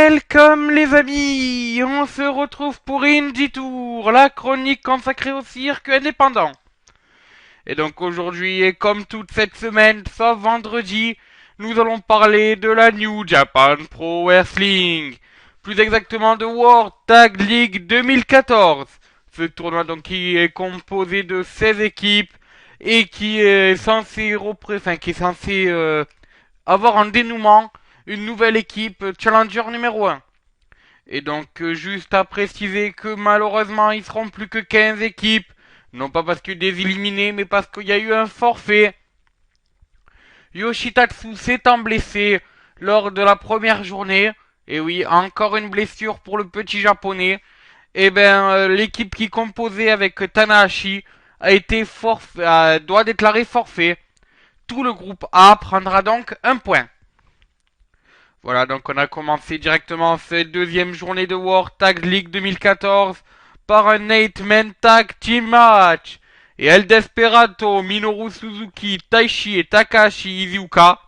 Welcome les amis, on se retrouve pour Indie Tour, la chronique consacrée au cirque indépendant. Et donc aujourd'hui, et comme toute cette semaine, sauf vendredi, nous allons parler de la New Japan Pro Wrestling, plus exactement de World Tag League 2014. Ce tournoi donc qui est composé de 16 équipes et qui est censé avoir un dénouement, une nouvelle équipe challenger numéro 1. Et donc juste à préciser que malheureusement ils seront plus que 15 équipes, non pas parce qu'il y a eu des éliminés, mais parce qu'il y a eu un forfait. Yoshitatsu s'étant blessé lors de la première journée, et oui, encore une blessure pour le petit japonais, et l'équipe qui composait avec Tanahashi a été doit déclarer forfait. Tout le groupe A prendra donc un point. Voilà, donc on a commencé directement cette deuxième journée de World Tag League 2014 par un 8-man tag team match. Et El Desperado, Minoru Suzuki, Taichi et Takahashi Iizuka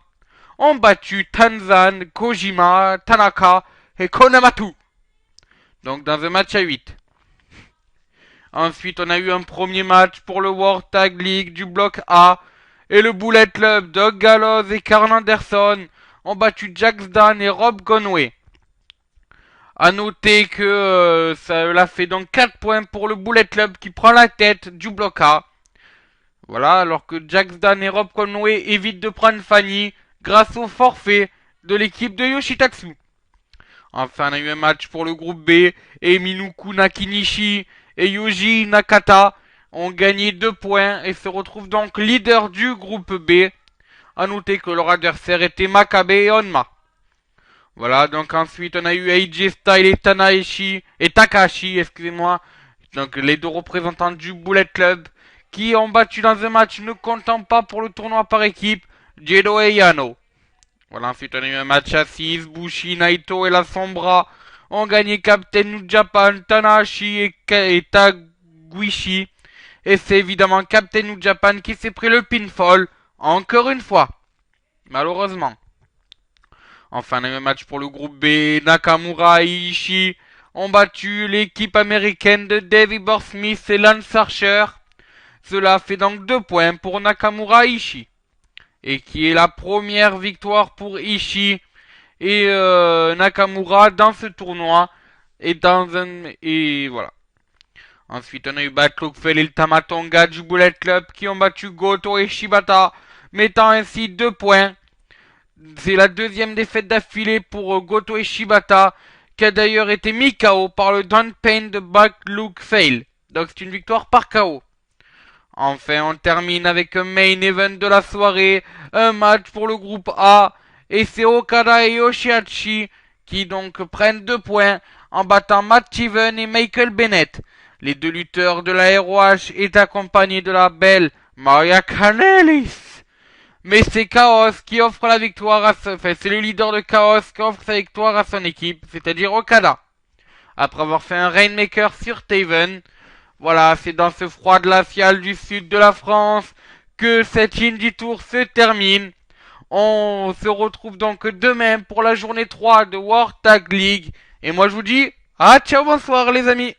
ont battu Tanzan, Kojima, Tanaka et Konamatu. Donc dans un match à 8. Ensuite, on a eu un premier match pour le World Tag League du bloc A. Et le Bullet Club, Doug Gallows et Karl Anderson ont battu Jax Dan et Rob Conway. A noter que ça fait donc 4 points pour le Bullet Club qui prend la tête du bloc A. Voilà, alors que Jax Dan et Rob Conway évitent de prendre Fanny grâce au forfait de l'équipe de Yoshitatsu. Enfin, on a eu un match pour le groupe B et Minuku Nakinishi et Yuji Nakata ont gagné 2 points et se retrouvent donc leaders du groupe B. A noter que leur adversaire était Makabe et Honma. Voilà, donc ensuite on a eu AJ Styles et Takahashi, excusez-moi, donc les deux représentants du Bullet Club, qui ont battu dans un match ne comptant pas pour le tournoi par équipe, Jado et Yano. Voilà, ensuite on a eu un match à 6, Bushi, Naito et la Sombra ont gagné Captain New Japan, Tanahashi et Taguchi. Et c'est évidemment Captain New Japan qui s'est pris le pinfall, encore une fois. Malheureusement. Enfin, on a eu un match pour le groupe B. Nakamura et Ishii ont battu l'équipe américaine de Davey Boy Smith et Lance Archer. Cela fait donc 2 points pour Nakamura et Ishii. Et qui est la première victoire pour Ishii et Nakamura dans ce tournoi. Et voilà. Ensuite, on a eu Bat Lockfell et le Tamatonga du Bullet Club qui ont battu Goto et Shibata, mettant ainsi 2 points. C'est la deuxième défaite d'affilée pour Goto et Shibata, qui a d'ailleurs été mis KO par le Don't Pain de Bat Lockfell. Donc c'est une victoire par KO. Enfin, on termine avec un main event de la soirée, un match pour le groupe A, et c'est Okada et Yoshihashi qui donc prennent 2 points en battant Matt Taven et Michael Bennett. Les deux lutteurs de la ROH est accompagnés de la belle Maria Kanellis. Mais c'est Chaos qui offre la victoire c'est le leader de Chaos qui offre sa victoire à son équipe, c'est-à-dire Okada. Après avoir fait un Rainmaker sur Taven. Voilà, c'est dans ce froid glacial du sud de la France que cette Indie Tour se termine. On se retrouve donc demain pour la journée 3 de World Tag League. Et moi je vous dis, ciao, bonsoir les amis.